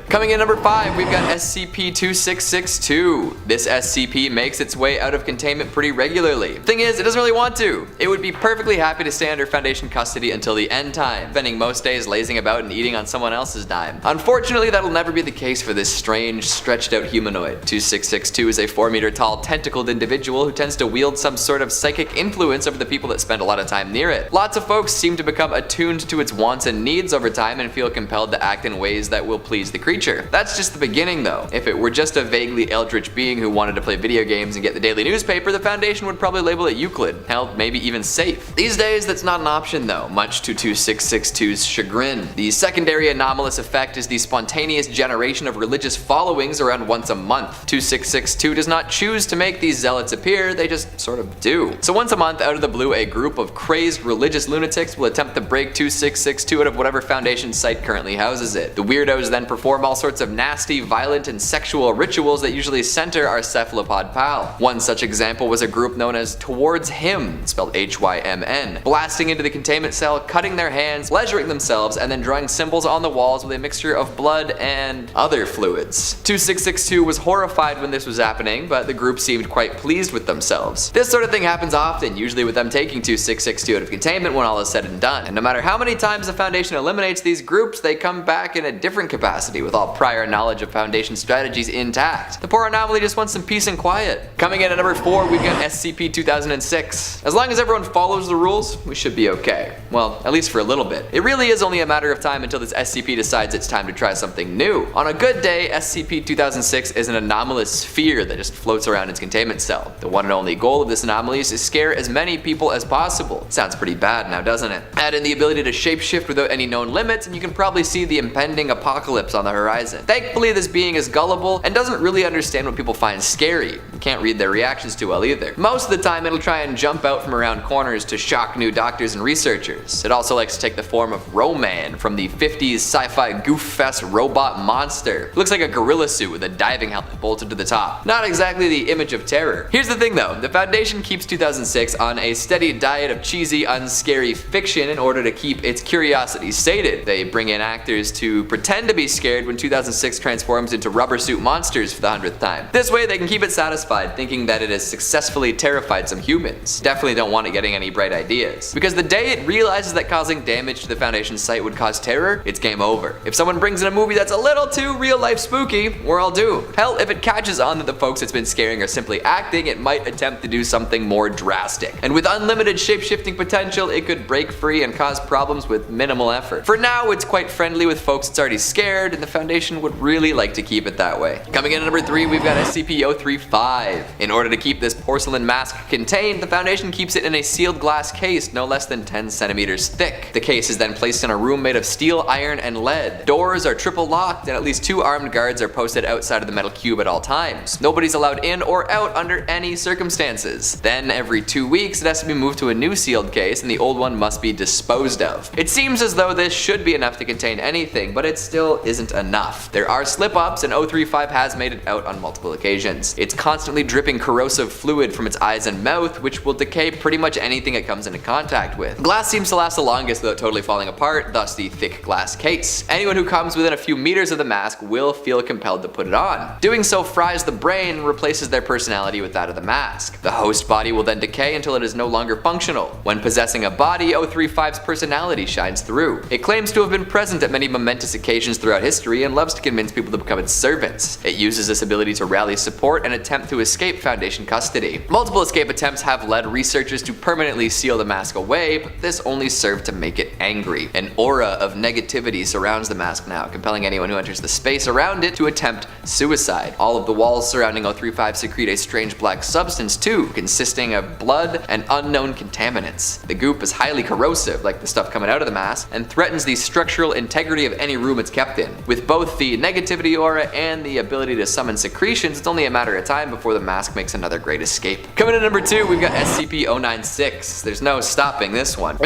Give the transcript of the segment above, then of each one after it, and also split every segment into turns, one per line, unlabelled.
Coming in number 5, we've got SCP-2662. This SCP makes its way out of containment pretty regularly. Thing is, it doesn't really want to. It would be perfectly happy to stay under Foundation custody until the end time, spending most days lazing about and eating on someone else's dime. Unfortunately, that'll never be the case for this strange, stretched out humanoid. 2662 is a 4-meter tall, tentacled individual who tends to wield some sort of psychic influence over the people that spend a lot of time near it. Lots of folks seem to become attuned to its wants and needs over time and feel compelled to act in ways that will please the creature. That's just the beginning though. If it were just a vaguely eldritch being who wanted to play video games and get the daily newspaper, the Foundation would probably label it Euclid. Hell, maybe even safe. These days, that's not an option though, much to 2662's chagrin. The secondary anomalous effect is the spontaneous generation of religious followings around once a month. 2662 does not choose to make these zealots appear, they just sort of do. So once a month, out of the blue, a group of crazed religious lunatics will attempt to break 2662 out of whatever Foundation site currently houses it. The weirdos then perform all sorts of nasty, violent, and sexual rituals that usually center our cephalopod pal. One such example was a group known as Towards Him, spelled Hymn, blasting into the containment cell, cutting their hands, pleasuring themselves, and then drawing symbols on the walls with a mixture of blood and other fluids. 2662 was horrified when this was happening, but the group seemed quite pleased with themselves. This sort of thing happens often, usually with them taking 2662 out of containment when all is said and done. And no matter how many times the Foundation eliminates these groups, they come back in a different capacity with all prior knowledge of Foundation strategies intact. The poor anomaly just wants some peace and quiet. Coming in at number 4, we've got SCP-2006. As long as everyone follows the rules, we should be okay. Well, at least for a little bit. It really is only a matter of time until this SCP decides it's time to try something new. On a good day, SCP-2006 is an anomalous sphere that just floats around its containment cell. The one and only goal of this anomaly is to scare as many people as possible. Sounds pretty bad now, doesn't it? Add in the ability to shapeshift without any known limits, and you can probably see the impending apocalypse on the horizon. Thankfully, this being is gullible and doesn't really understand what people find scary. You can't read their reactions too well either. Most of the time, it'll try and jump out from around corners to shock new doctors and researchers. It also likes to take the form of Roman from the 50s sci-fi goof fest robot monster. It looks like a gorilla suit with a diving helmet bolted to the top. Not exactly the image of terror. Here's the thing though, the Foundation keeps 2006 on a steady diet of cheesy, unscary fiction in order to keep its curiosity sated. They bring in actors to pretend to be scared when 2006 transforms into rubber suit monsters for the 100th time. This way they can keep it satisfied, thinking that it has successfully terrified some humans. Definitely don't want it getting any bright ideas. Because the day it realizes that causing damage to the Foundation site would cause terror, it's game over. If someone brings in a movie that's a little too real-life spooky, we're all doomed. Hell, if it catches on that the folks it's been scaring are simply acting, it might attempt to do something more drastic. And with unlimited shape-shifting potential, it could break free and cause problems with minimal effort. For now, it's quite friendly with folks it's already scared, and the Foundation would really like to keep it that way. Coming in at number 3, we've got SCP-035. In order to keep this porcelain mask contained, the Foundation keeps it in a sealed glass case no less than 10 centimeters thick. The case is then placed in a room made of steel, iron, and lead. Doors are triple locked, and at least 2 armed guards are posted outside of the metal cube at all times. Nobody's allowed in or out under any circumstances. Then, every 2 weeks, it has to be moved to a new sealed case, and the old one must be disposed of. It seems as though this should be enough to contain anything, but it still isn't enough. There are slip-ups, and 035 has made it out on multiple occasions. It's constantly dripping corrosive fluid from its eyes and mouth, which will decay pretty much anything it comes into contact with. Glass seems to last the longest without totally falling apart, thus the thick glass case. Anyone who comes within a few meters of the mask will feel compelled to put it on. Doing so fries the brain and replaces their personality with that of the mask. The host body will then decay until it is no longer functional. When possessing a body, 035's personality shines through. It claims to have been present at many momentous occasions throughout history and loves to convince people to become its servants. It uses this ability to rally support and attempt to escape Foundation custody. Multiple escape attempts have led researchers to permanently seal the mask away, but this only served to make it angry. An aura of negativity surrounds the mask now, compelling anyone who enters the space around it to attempt suicide. All of the walls surrounding 035 secrete a strange black substance too, consisting of blood and unknown contaminants. The goop is highly corrosive, like the stuff coming out of the mask, and threatens the structural integrity of any room it's kept in. With both the negativity aura and the ability to summon secretions, it's only a matter of time before the mask makes another great escape. Coming in at number 2, we've got SCP-096. There's no stopping this one.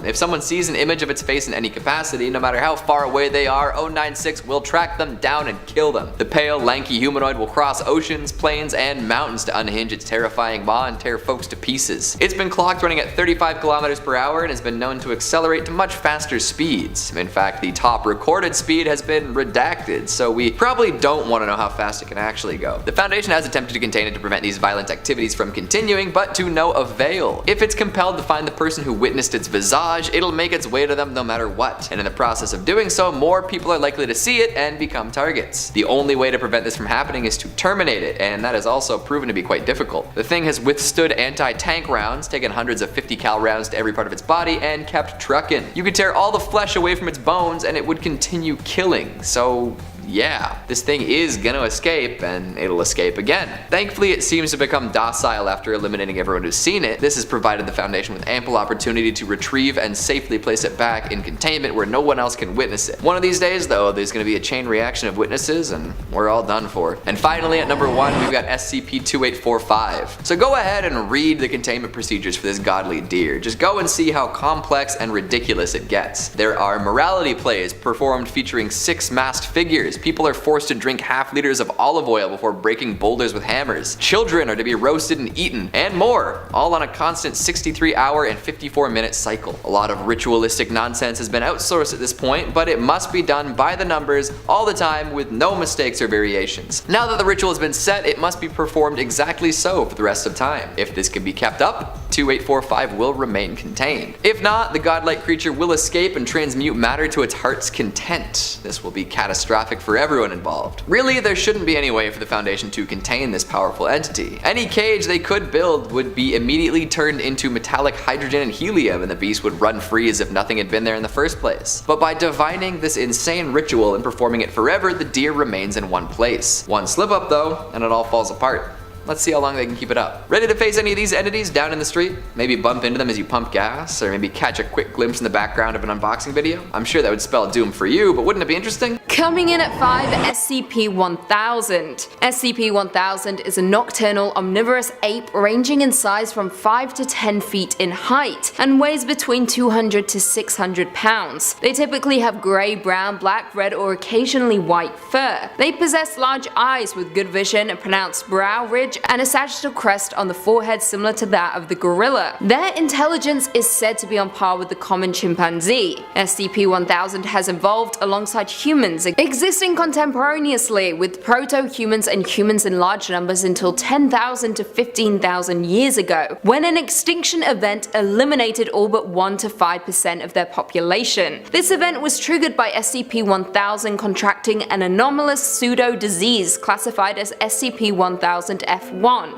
If someone sees an image of its face in any capacity, no matter how far away they are, 096 will track them down and kill them. The pale, lanky humanoid will cross oceans, plains, and mountains to unhinge its terrifying maw and tear folks to pieces. It's been clocked running at 35 kilometers per hour and has been known to accelerate to much faster speeds. In fact, the top recorded speed has has been redacted, so we probably don't want to know how fast it can actually go. The Foundation has attempted to contain it to prevent these violent activities from continuing, but to no avail. If it's compelled to find the person who witnessed its visage, it'll make its way to them no matter what, and in the process of doing so, more people are likely to see it and become targets. The only way to prevent this from happening is to terminate it, and that has also proven to be quite difficult. The thing has withstood anti-tank rounds, taken hundreds of 50 cal rounds to every part of its body, and kept trucking. You could tear all the flesh away from its bones and it would continue killing, so yeah, this thing is gonna escape, and it'll escape again. Thankfully, it seems to become docile after eliminating everyone who's seen it. This has provided the Foundation with ample opportunity to retrieve and safely place it back in containment where no one else can witness it. One of these days, though, there's gonna be a chain reaction of witnesses, and we're all done for. And finally, at number 1, we've got SCP-2845. So go ahead and read the containment procedures for this godly deer. Just go and see how complex and ridiculous it gets. There are morality plays performed featuring 6 masked figures. People are forced to drink half liters of olive oil before breaking boulders with hammers. Children are to be roasted and eaten, and more, all on a constant 63-hour and 54-minute cycle. A lot of ritualistic nonsense has been outsourced at this point, but it must be done by the numbers all the time with no mistakes or variations. Now that the ritual has been set, it must be performed exactly so for the rest of time. If this can be kept up, 2845 will remain contained. If not, the godlike creature will escape and transmute matter to its heart's content. This will be catastrophic for everyone involved. Really, there shouldn't be any way for the Foundation to contain this powerful entity. Any cage they could build would be immediately turned into metallic hydrogen and helium, and the beast would run free as if nothing had been there in the first place. But by divining this insane ritual and performing it forever, the deer remains in one place. One slip up though, and it all falls apart. Let's see how long they can keep it up. Ready to face any of these entities down in the street? Maybe bump into them as you pump gas, or maybe catch a quick glimpse in the background of an unboxing video? I'm sure that would spell doom for you, but wouldn't it be interesting?
Coming in at 5, SCP-1000. SCP-1000 is a nocturnal omnivorous ape ranging in size from 5 to 10 feet in height and weighs between 200 to 600 pounds. They typically have grey, brown, black, red, or occasionally white fur. They possess large eyes with good vision, a pronounced brow ridge, and a sagittal crest on the forehead similar to that of the gorilla. Their intelligence is said to be on par with the common chimpanzee. SCP-1000 has evolved alongside humans, existing contemporaneously with proto-humans and humans in large numbers until 10,000 to 15,000 years ago, when an extinction event eliminated all but 1 to 5% of their population. This event was triggered by SCP-1000 contracting an anomalous pseudo-disease classified as SCP-1000-F1.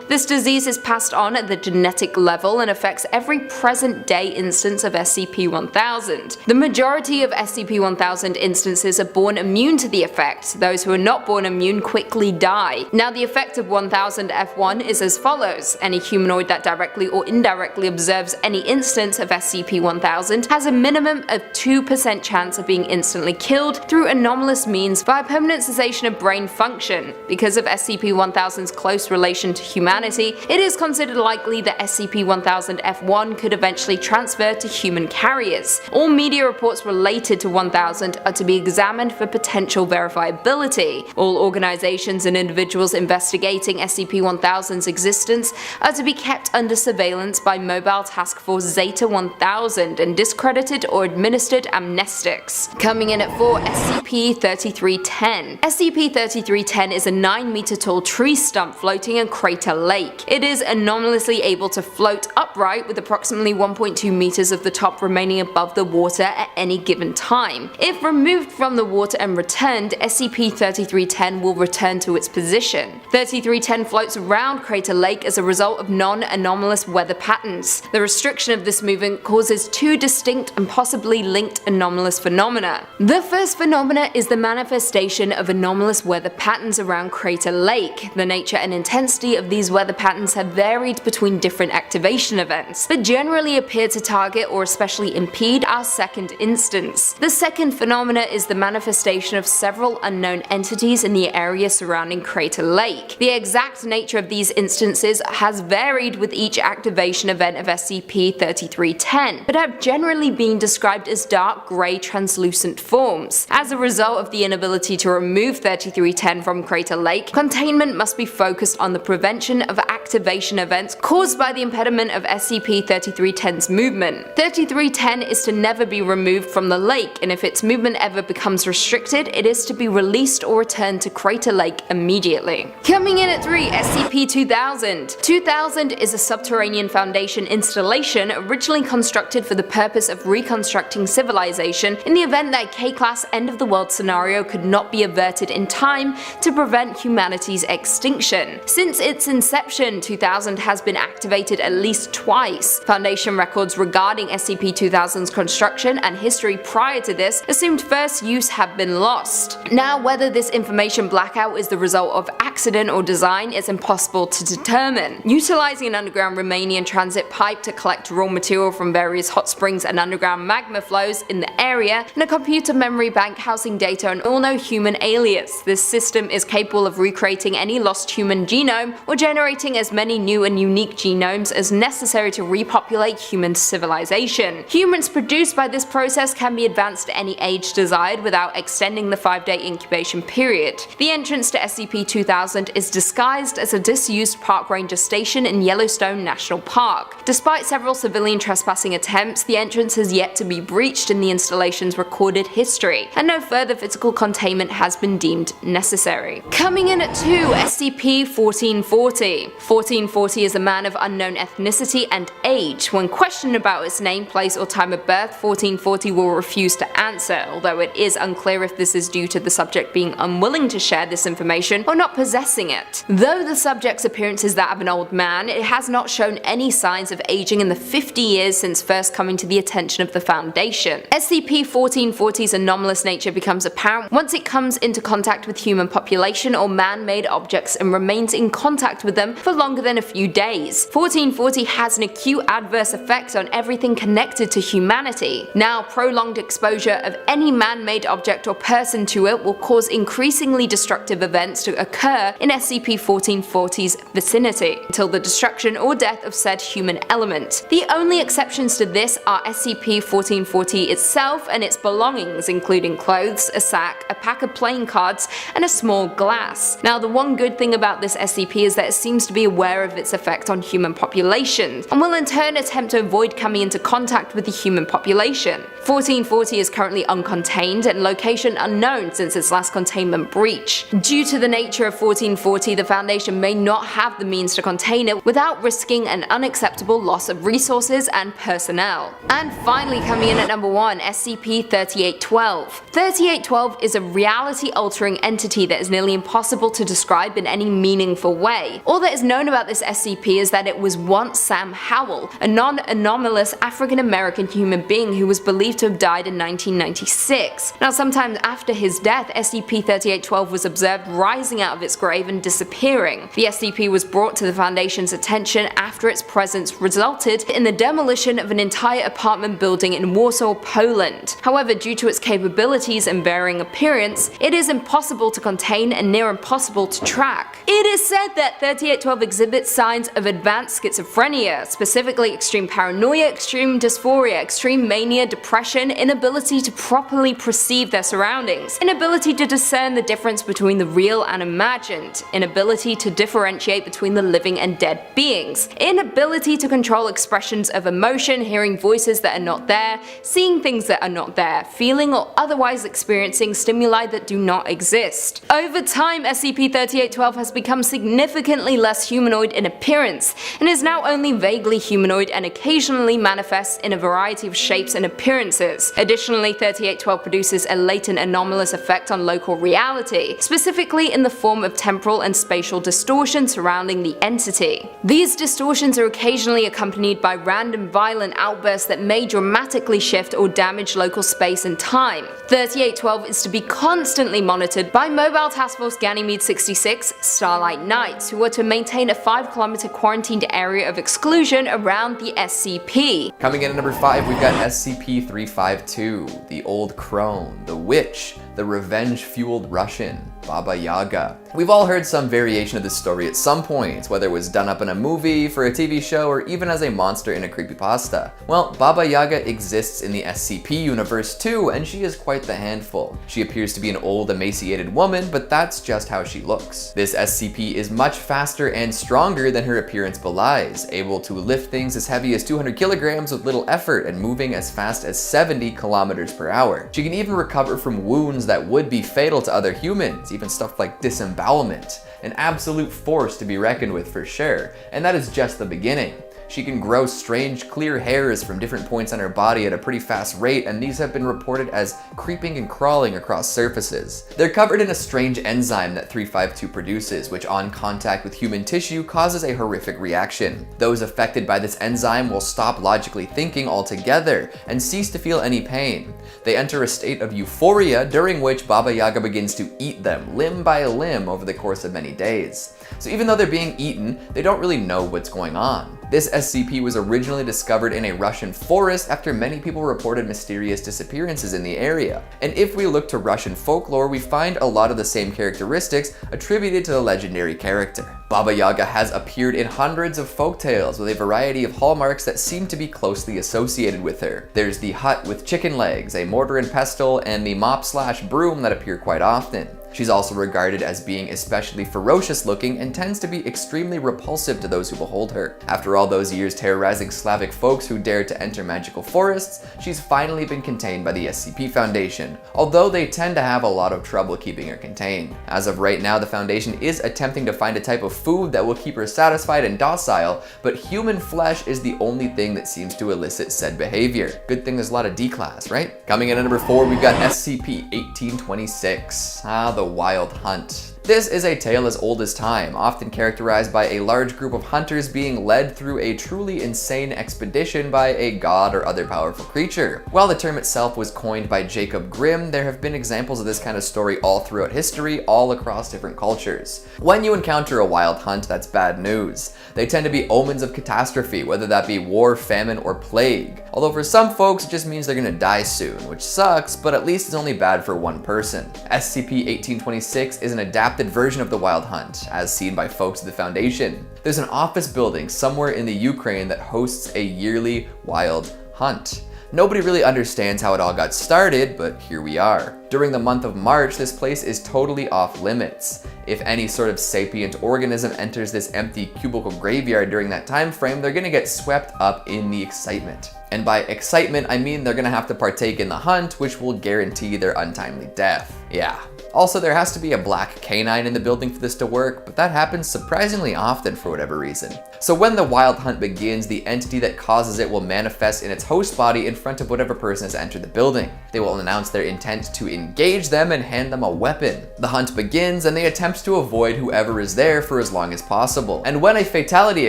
This disease is passed on at the genetic level and affects every present-day instance of SCP-1000. The majority of SCP-1000 instances are born immune to the effect. Those who are not born immune quickly die. Now, the effect of 1000-F1 is as follows. Any humanoid that directly or indirectly observes any instance of SCP-1000 has a minimum of 2% chance of being instantly killed through anomalous means via permanent cessation of brain function. Because of SCP-1000's close relation to humanity, it is considered likely that SCP-1000-F1 could eventually transfer to human carriers. All media reports related to 1000 are to be examined for potential verifiability. All organizations and individuals investigating SCP-1000's existence are to be kept under surveillance by Mobile Task Force Zeta-1000 and discredited or administered amnestics. Coming in at 4, SCP-3310. SCP-3310 is a 9-meter tall tree stump floating in Crater Lake. It is anomalously able to float upright with approximately 1.2 meters of the top remaining above the water at any given time. If removed from the water and returned, SCP-3310 will return to its position. 3310 floats around Crater Lake as a result of non-anomalous weather patterns. The restriction of this movement causes 2 distinct and possibly linked anomalous phenomena. The first phenomena is the manifestation of anomalous weather patterns around Crater Lake. The nature and intensity of these weather patterns have varied between different activation events, but generally appear to target or especially impede our second instance. The second phenomena is the manifestation of several unknown entities in the area surrounding Crater Lake. The exact nature of these instances has varied with each activation event of SCP-3310, but have generally been described as dark grey translucent forms. As a result of the inability to remove 3310 from Crater Lake, containment must be focused on the prevention of activation events caused by the impediment of SCP-3310's movement. 3310 is to never be removed from the lake, and if its movement ever becomes restricted restricted, it is to be released or returned to Crater Lake immediately. Coming in at 3, SCP-2000. 2000 is a subterranean Foundation installation originally constructed for the purpose of reconstructing civilization in the event that a K-class end-of-the-world scenario could not be averted in time to prevent humanity's extinction. Since its inception, 2000 has been activated at least twice. Foundation records regarding SCP-2000's construction and history prior to this assumed first use have been lost. Now, whether this information blackout is the result of accident or design is impossible to determine. Utilizing an underground Romanian transit pipe to collect raw material from various hot springs and underground magma flows in the area, and a computer memory bank housing data on all known human alias, this system is capable of recreating any lost human genome or generating as many new and unique genomes as necessary to repopulate human civilization. Humans produced by this process can be advanced to any age desired without extending the 5-day incubation period. The entrance to SCP-2000 is disguised as a disused park ranger station in Yellowstone National Park. Despite several civilian trespassing attempts, the entrance has yet to be breached in the installation's recorded history, and no further physical containment has been deemed necessary. Coming in at 2, SCP-1440. 1440 is a man of unknown ethnicity and age. When questioned about its name, place, or time of birth, 1440 will refuse to answer, although it is unclear if this is due to the subject being unwilling to share this information or not possessing it. Though the subject's appearance is that of an old man, it has not shown any signs of aging in the 50 years since first coming to the attention of the Foundation. SCP-1440's anomalous nature becomes apparent once it comes into contact with human population or man-made objects and remains in contact with them for longer than a few days. 1440 has an acute adverse effect on everything connected to humanity. Now, prolonged exposure of any man-made object or person to it will cause increasingly destructive events to occur in SCP-1440's vicinity, until the destruction or death of said human element. The only exceptions to this are SCP-1440 itself and its belongings, including clothes, a sack, a pack of playing cards, and a small glass. Now, the one good thing about this SCP is that it seems to be aware of its effect on human populations, and will in turn attempt to avoid coming into contact with the human population. 1440 is currently uncontained and location unknown since its last containment breach. Due to the nature of 1440, the Foundation may not have the means to contain it without risking an unacceptable loss of resources and personnel. And finally, coming in at number 1, SCP-3812. 3812 is a reality-altering entity that is nearly impossible to describe in any meaningful way. All that is known about this SCP is that it was once Sam Howell, a non-anomalous African-American human being who was believed to have died in 1996. Now, sometime after his death, SCP-3812 was observed rising out of its grave and disappearing. The SCP was brought to the Foundation's attention after its presence resulted in the demolition of an entire apartment building in Warsaw, Poland. However, due to its capabilities and varying appearance, it is impossible to contain and near impossible to track. It is said that 3812 exhibits signs of advanced schizophrenia, specifically extreme paranoia, extreme dysphoria, extreme mania, depression, inability to properly perceive their surroundings, inability to discern the difference between the real and imagined, inability to differentiate between the living and dead beings, inability to control expressions of emotion, hearing voices that are not there, seeing things that are not there, feeling or otherwise experiencing stimuli that do not exist. Over time, SCP-3812 has become significantly less humanoid in appearance, and is now only vaguely humanoid and occasionally manifests in a variety of shapes and appearances. Additionally, 3812 produces a latent anomalous effect on local reality, specifically in the form of temporal and spatial distortion surrounding the entity. These distortions are occasionally accompanied by random violent outbursts that may dramatically shift or damage local space and time. 3812 is to be constantly monitored by Mobile Task Force Ganymede 66 Starlight Knights, who are to maintain a 5-kilometer quarantined area of exclusion around the SCP.
Coming in at number 5, we've got SCP-352, the Old Crone, the Witch, the revenge-fueled Russian, Baba Yaga. We've all heard some variation of this story at some point, whether it was done up in a movie, for a TV show, or even as a monster in a creepypasta. Well, Baba Yaga exists in the SCP universe too, and she is quite the handful. She appears to be an old, emaciated woman, but that's just how she looks. This SCP is much faster and stronger than her appearance belies, able to lift things as heavy as 200 kilograms with little effort and moving as fast as 70 kilometers per hour. She can even recover from wounds that would be fatal to other humans, even stuff like disembowelment. An absolute force to be reckoned with for sure, and that is just the beginning. She can grow strange, clear hairs from different points on her body at a pretty fast rate, and these have been reported as creeping and crawling across surfaces. They're covered in a strange enzyme that 352 produces, which on contact with human tissue causes a horrific reaction. Those affected by this enzyme will stop logically thinking altogether and cease to feel any pain. They enter a state of euphoria, during which Baba Yaga begins to eat them limb by limb over the course of many days. So even though they're being eaten, they don't really know what's going on. This SCP was originally discovered in a Russian forest after many people reported mysterious disappearances in the area. And if we look to Russian folklore, we find a lot of the same characteristics attributed to the legendary character. Baba Yaga has appeared in hundreds of folktales with a variety of hallmarks that seem to be closely associated with her. There's the hut with chicken legs, a mortar and pestle, and the mop/broom that appear quite often. She's also regarded as being especially ferocious looking and tends to be extremely repulsive to those who behold her. After all those years terrorizing Slavic folks who dared to enter magical forests, she's finally been contained by the SCP Foundation, although they tend to have a lot of trouble keeping her contained. As of right now, the Foundation is attempting to find a type of food that will keep her satisfied and docile, but human flesh is the only thing that seems to elicit said behavior. Good thing there's a lot of D-class, right? Coming in at number 4, we've got SCP-1826. The Wild Hunt. This is a tale as old as time, often characterized by a large group of hunters being led through a truly insane expedition by a god or other powerful creature. While the term itself was coined by Jacob Grimm, there have been examples of this kind of story all throughout history, all across different cultures. When you encounter a wild hunt, that's bad news. They tend to be omens of catastrophe, whether that be war, famine, or plague. Although for some folks, it just means they're gonna die soon, which sucks, but at least it's only bad for one person. SCP-1826 is an adapted version of the Wild Hunt, as seen by folks at the Foundation. There's an office building somewhere in the Ukraine that hosts a yearly Wild Hunt. Nobody really understands how it all got started, but here we are. During the month of March, this place is totally off limits. If any sort of sapient organism enters this empty cubicle graveyard during that time frame, they're gonna get swept up in the excitement. And by excitement, I mean they're gonna have to partake in the hunt, which will guarantee their untimely death. Yeah. Also, there has to be a black canine in the building for this to work, but that happens surprisingly often for whatever reason. So when the Wild Hunt begins, the entity that causes it will manifest in its host body in front of whatever person has entered the building. They will announce their intent to engage them and hand them a weapon. The hunt begins and they attempt to avoid whoever is there for as long as possible. And when a fatality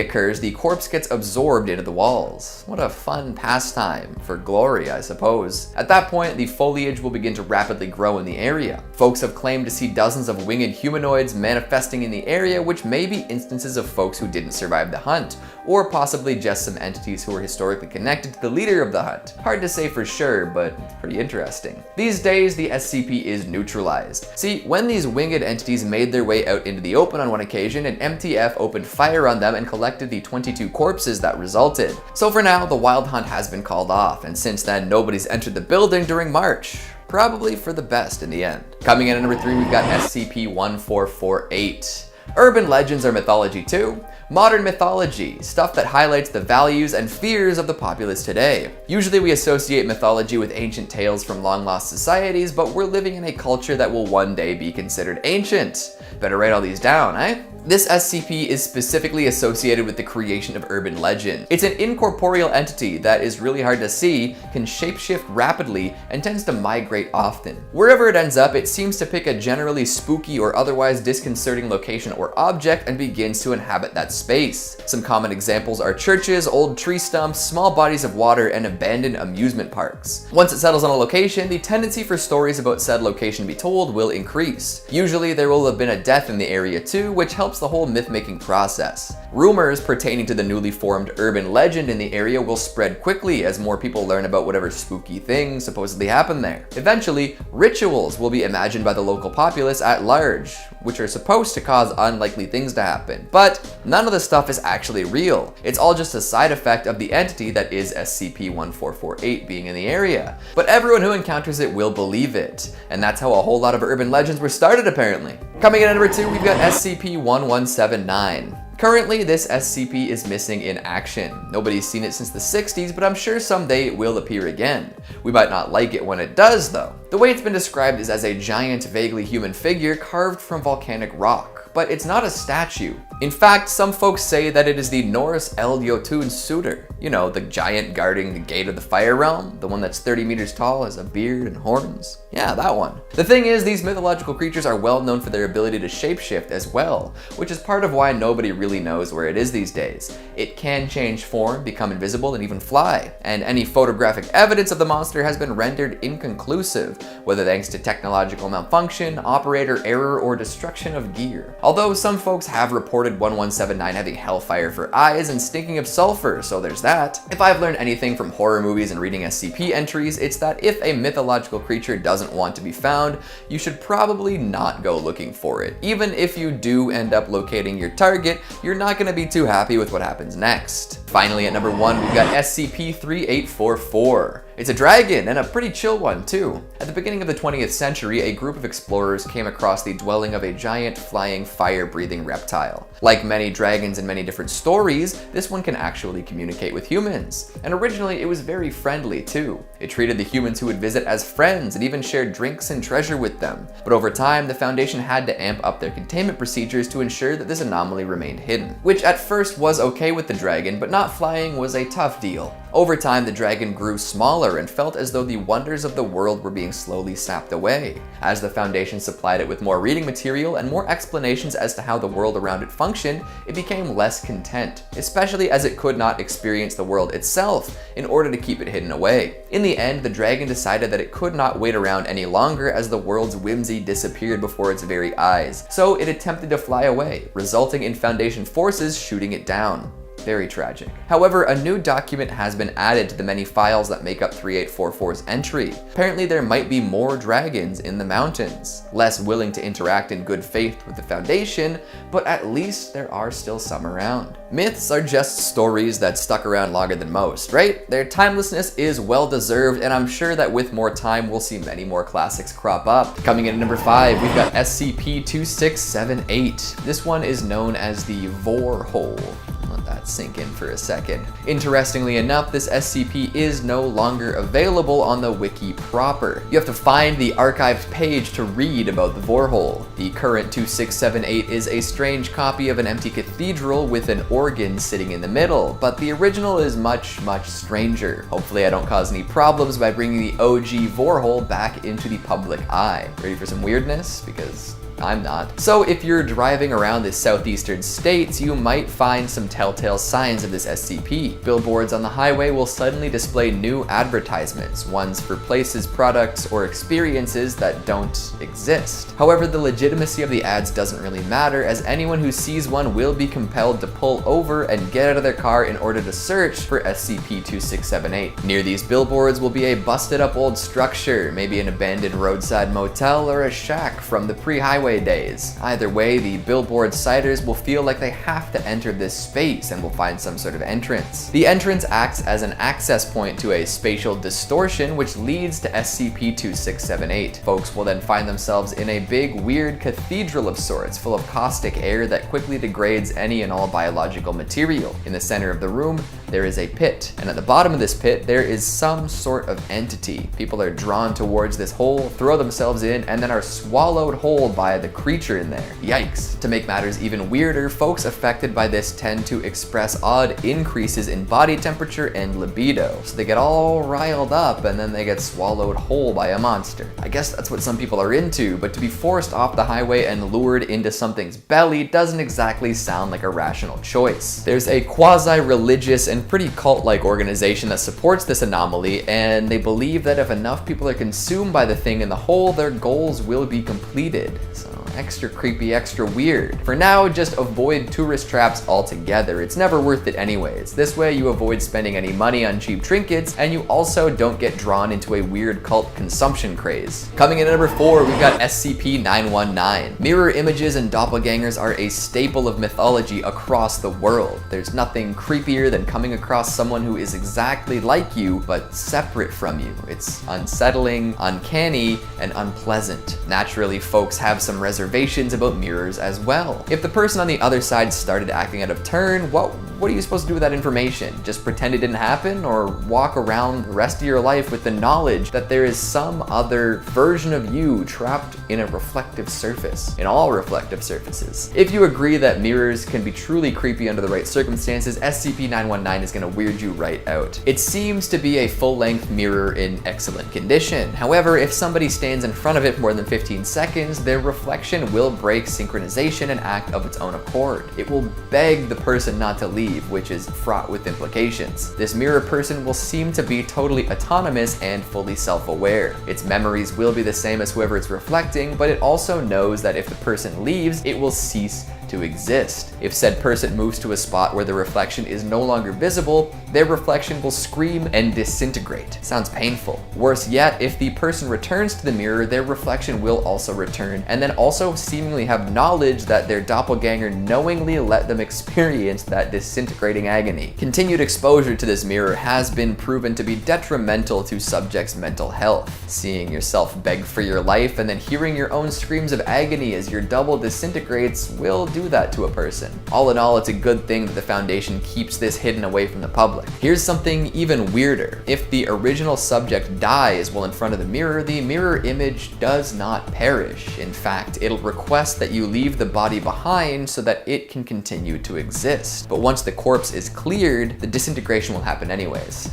occurs, the corpse gets absorbed into the walls. What a fun pastime for glory, I suppose. At that point, the foliage will begin to rapidly grow in the area. Folks have claimed to see dozens of winged humanoids manifesting in the area, which may be instances of folks who didn't survive the hunt, or possibly just some entities who were historically connected to the leader of the hunt. Hard to say for sure, but pretty interesting. These days, the SCP is neutralized. See, when these winged entities made their way out into the open on one occasion, an MTF opened fire on them and collected the 22 corpses that resulted. So for now, the Wild Hunt has been called off, and since then, nobody's entered the building during March. Probably for the best in the end. Coming in at number 3, we've got SCP-1448. Urban legends are mythology too. Modern mythology, stuff that highlights the values and fears of the populace today. Usually we associate mythology with ancient tales from long-lost societies, but we're living in a culture that will one day be considered ancient. Better write all these down, eh? This SCP is specifically associated with the creation of urban legend. It's an incorporeal entity that is really hard to see, can shapeshift rapidly, and tends to migrate often. Wherever it ends up, it seems to pick a generally spooky or otherwise disconcerting location or object and begins to inhabit that space. Some common examples are churches, old tree stumps, small bodies of water, and abandoned amusement parks. Once it settles on a location, the tendency for stories about said location to be told will increase. Usually there will have been a death in the area too, which helps the whole myth-making process. Rumors pertaining to the newly formed urban legend in the area will spread quickly as more people learn about whatever spooky things supposedly happen there. Eventually, rituals will be imagined by the local populace at large, which are supposed to cause unlikely things to happen. But none of the stuff is actually real. It's all just a side effect of the entity that is SCP-1448 being in the area. But everyone who encounters it will believe it. And that's how a whole lot of urban legends were started apparently. Coming in at number 2, we've got SCP-1179. Currently, this SCP is missing in action. Nobody's seen it since the 60s, but I'm sure someday it will appear again. We might not like it when it does, though. The way it's been described is as a giant, vaguely human figure carved from volcanic rock, but it's not a statue. In fact, some folks say that it is the Norse El Jotun Suitor. You know, the giant guarding the gate of the fire realm, the one that's 30 meters tall, has a beard and horns. Yeah, that one. The thing is, these mythological creatures are well known for their ability to shapeshift as well, which is part of why nobody really knows where it is these days. It can change form, become invisible, and even fly, and any photographic evidence of the monster has been rendered inconclusive, whether thanks to technological malfunction, operator error, or destruction of gear. Although some folks have reported 1179 having hellfire for eyes and stinking of sulfur, so there's that. If I've learned anything from horror movies and reading SCP entries, it's that if a mythological creature doesn't want to be found, you should probably not go looking for it. Even if you do end up locating your target, you're not gonna be too happy with what happens next. Finally, at number 1, we've got SCP-3844. It's a dragon, and a pretty chill one, too. At the beginning of the 20th century, a group of explorers came across the dwelling of a giant, flying, fire-breathing reptile. Like many dragons in many different stories, this one can actually communicate with humans. And originally, it was very friendly, too. It treated the humans who would visit as friends and even shared drinks and treasure with them. But over time, the Foundation had to amp up their containment procedures to ensure that this anomaly remained hidden. Which at first was okay with the dragon, but not flying was a tough deal. Over time, the dragon grew smaller and felt as though the wonders of the world were being slowly sapped away. As the Foundation supplied it with more reading material and more explanations as to how the world around it functioned, it became less content, especially as it could not experience the world itself in order to keep it hidden away. In the end, the dragon decided that it could not wait around any longer as the world's whimsy disappeared before its very eyes, so it attempted to fly away, resulting in Foundation forces shooting it down. Very tragic. However, a new document has been added to the many files that make up 3844's entry. Apparently there might be more dragons in the mountains, less willing to interact in good faith with the Foundation, but at least there are still some around. Myths are just stories that stuck around longer than most, right? Their timelessness is well deserved, and I'm sure that with more time we'll see many more classics crop up. Coming in at number 5, we've got SCP-2678. This one is known as the Vor Hole. Let that sink in for a second. Interestingly enough, this SCP is no longer available on the wiki proper. You have to find the archived page to read about the Vorhole. The current 2678 is a strange copy of an empty cathedral with an organ sitting in the middle, but the original is much, much stranger. Hopefully I don't cause any problems by bringing the OG Vorhole back into the public eye. Ready for some weirdness? Because I'm not. So if you're driving around the southeastern states, you might find some telltale signs of this SCP. Billboards on the highway will suddenly display new advertisements, ones for places, products, or experiences that don't exist. However, the legitimacy of the ads doesn't really matter, as anyone who sees one will be compelled to pull over and get out of their car in order to search for SCP-2678. Near these billboards will be a busted up old structure, maybe an abandoned roadside motel or a shack from the pre-highway days. Either way, the billboard sighters will feel like they have to enter this space and will find some sort of entrance. The entrance acts as an access point to a spatial distortion which leads to SCP-2678. Folks will then find themselves in a big, weird cathedral of sorts, full of caustic air that quickly degrades any and all biological material. In the center of the room, there is a pit, and at the bottom of this pit, there is some sort of entity. People are drawn towards this hole, throw themselves in, and then are swallowed whole by the creature in there. Yikes. To make matters even weirder, folks affected by this tend to express odd increases in body temperature and libido. So they get all riled up and then they get swallowed whole by a monster. I guess that's what some people are into, but to be forced off the highway and lured into something's belly doesn't exactly sound like a rational choice. There's a quasi-religious and pretty cult-like organization that supports this anomaly, and they believe that if enough people are consumed by the thing in the hole, their goals will be completed. So extra creepy, extra weird. For now, just avoid tourist traps altogether. It's never worth it anyways. This way you avoid spending any money on cheap trinkets, and you also don't get drawn into a weird cult consumption craze. Coming in at number 4, we've got SCP-919. Mirror images and doppelgangers are a staple of mythology across the world. There's nothing creepier than coming across someone who is exactly like you, but separate from you. It's unsettling, uncanny, and unpleasant. Naturally, folks have some reservations observations about mirrors as well. If the person on the other side started acting out of turn, what are you supposed to do with that information? Just pretend it didn't happen, or walk around the rest of your life with the knowledge that there is some other version of you trapped in a reflective surface, in all reflective surfaces? If you agree that mirrors can be truly creepy under the right circumstances, SCP-919 is going to weird you right out. It seems to be a full-length mirror in excellent condition. However, if somebody stands in front of it for more than 15 seconds, their reflection will break synchronization and act of its own accord. It will beg the person not to leave, which is fraught with implications. This mirror person will seem to be totally autonomous and fully self-aware. Its memories will be the same as whoever it's reflecting, but it also knows that if the person leaves, it will cease to exist. If said person moves to a spot where the reflection is no longer visible, their reflection will scream and disintegrate. Sounds painful. Worse yet, if the person returns to the mirror, their reflection will also return, and then also seemingly have knowledge that their doppelganger knowingly let them experience that disintegrating agony. Continued exposure to this mirror has been proven to be detrimental to subjects' mental health. Seeing yourself beg for your life and then hearing your own screams of agony as your double disintegrates will do that to a person. All in all, it's a good thing that the Foundation keeps this hidden away from the public. Here's something even weirder. If the original subject dies while in front of the mirror image does not perish. In fact, it'll request that you leave the body behind so that it can continue to exist. But once the corpse is cleared, the disintegration will happen anyways.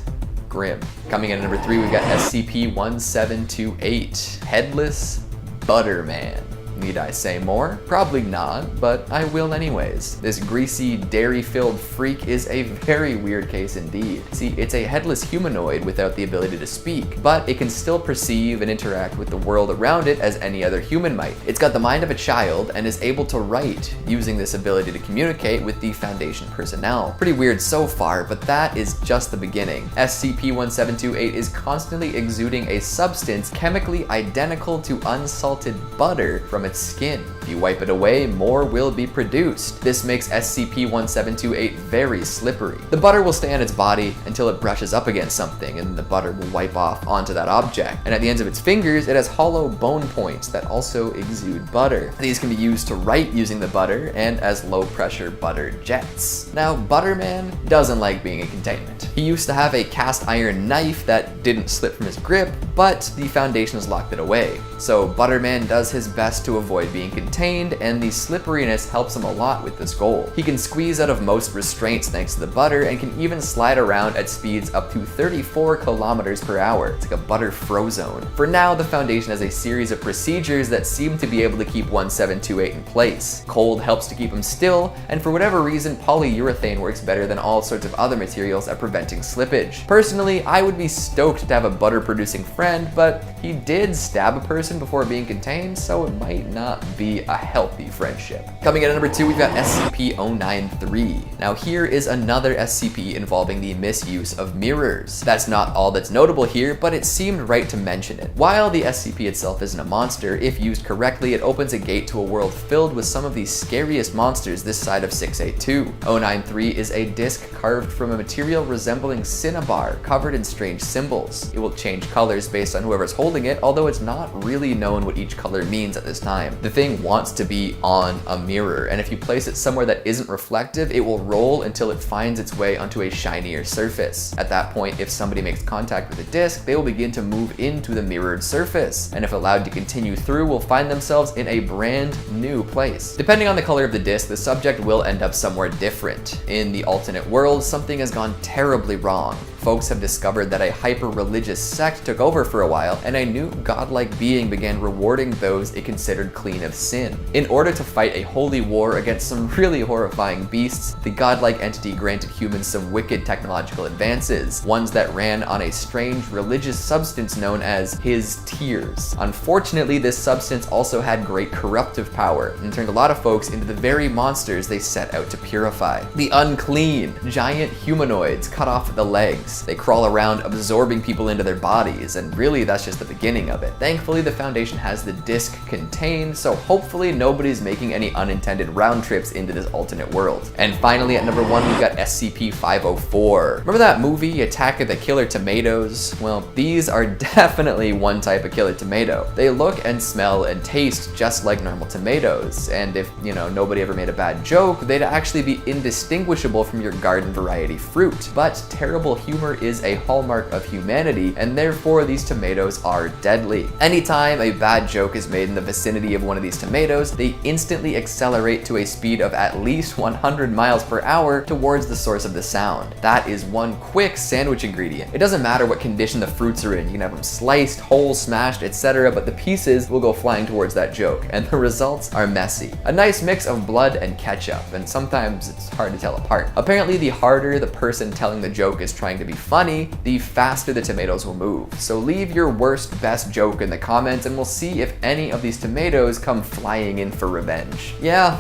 Grim. Coming in at number 3, we've got SCP-1728, Headless Butterman. Need I say more? Probably not, but I will anyways. This greasy, dairy-filled freak is a very weird case indeed. See, it's a headless humanoid without the ability to speak, but it can still perceive and interact with the world around it as any other human might. It's got the mind of a child and is able to write, using this ability to communicate with the Foundation personnel. Pretty weird so far, but that is just the beginning. SCP-1728 is constantly exuding a substance chemically identical to unsalted butter from its skin. If you wipe it away, more will be produced. This makes SCP-1728 very slippery. The butter will stay on its body until it brushes up against something, and the butter will wipe off onto that object. And at the ends of its fingers, it has hollow bone points that also exude butter. These can be used to write using the butter and as low-pressure butter jets. Now, Butterman doesn't like being in containment. He used to have a cast iron knife that didn't slip from his grip, but the Foundation has locked it away. So Butterman does his best to avoid being contained, and the slipperiness helps him a lot with this goal. He can squeeze out of most restraints thanks to the butter, and can even slide around at speeds up to 34 kilometers per hour. It's like a butter frozone. For now, the Foundation has a series of procedures that seem to be able to keep 1728 in place. Cold helps to keep him still, and for whatever reason, polyurethane works better than all sorts of other materials at preventing slippage. Personally, I would be stoked to have a butter-producing friend, but he did stab a person before being contained, so it might not be a healthy friendship. Coming in at number 2, we've got SCP-093. Now here is another SCP involving the misuse of mirrors. That's not all that's notable here, but it seemed right to mention it. While the SCP itself isn't a monster, if used correctly, it opens a gate to a world filled with some of the scariest monsters this side of 682. 093 is a disc carved from a material resembling cinnabar, covered in strange symbols. It will change colors based on whoever's holding it, although it's not really known what each color means at this time. The thing wants to be on a mirror, and if you place it somewhere that isn't reflective, it will roll until it finds its way onto a shinier surface. At that point, if somebody makes contact with the disc, they will begin to move into the mirrored surface, and if allowed to continue through, will find themselves in a brand new place. Depending on the color of the disc, the subject will end up somewhere different. In the alternate world, something has gone terribly wrong. Folks have discovered that a hyper-religious sect took over for a while, and a new godlike being began rewarding those it considered clean of sin. In order to fight a holy war against some really horrifying beasts, the godlike entity granted humans some wicked technological advances, ones that ran on a strange religious substance known as his tears. Unfortunately, this substance also had great corruptive power, and turned a lot of folks into the very monsters they set out to purify. The unclean, giant humanoids cut off the legs. They crawl around absorbing people into their bodies, and really that's just the beginning of it. Thankfully, the Foundation has the disc contained, so hopefully hopefully nobody's making any unintended round trips into this alternate world. And finally, at number 1, we've got SCP-504. Remember that movie, Attack of the Killer Tomatoes? Well, these are definitely one type of killer tomato. They look and smell and taste just like normal tomatoes, and if, nobody ever made a bad joke, they'd actually be indistinguishable from your garden variety fruit. But terrible humor is a hallmark of humanity, and therefore these tomatoes are deadly. Anytime a bad joke is made in the vicinity of one of these tomatoes, they instantly accelerate to a speed of at least 100 miles per hour towards the source of the sound. That is one quick sandwich ingredient. It doesn't matter what condition the fruits are in. You can have them sliced, whole, smashed, etc., but the pieces will go flying towards that joke, and the results are messy. A nice mix of blood and ketchup, and sometimes it's hard to tell apart. Apparently, the harder the person telling the joke is trying to be funny, the faster the tomatoes will move. So leave your worst, best joke in the comments, and we'll see if any of these tomatoes come flying in for revenge. Yeah,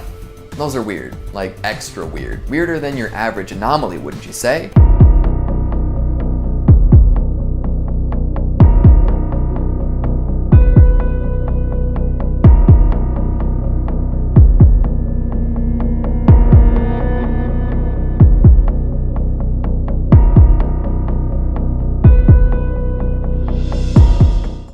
those are weird, like extra weird. Weirder than your average anomaly, wouldn't you say?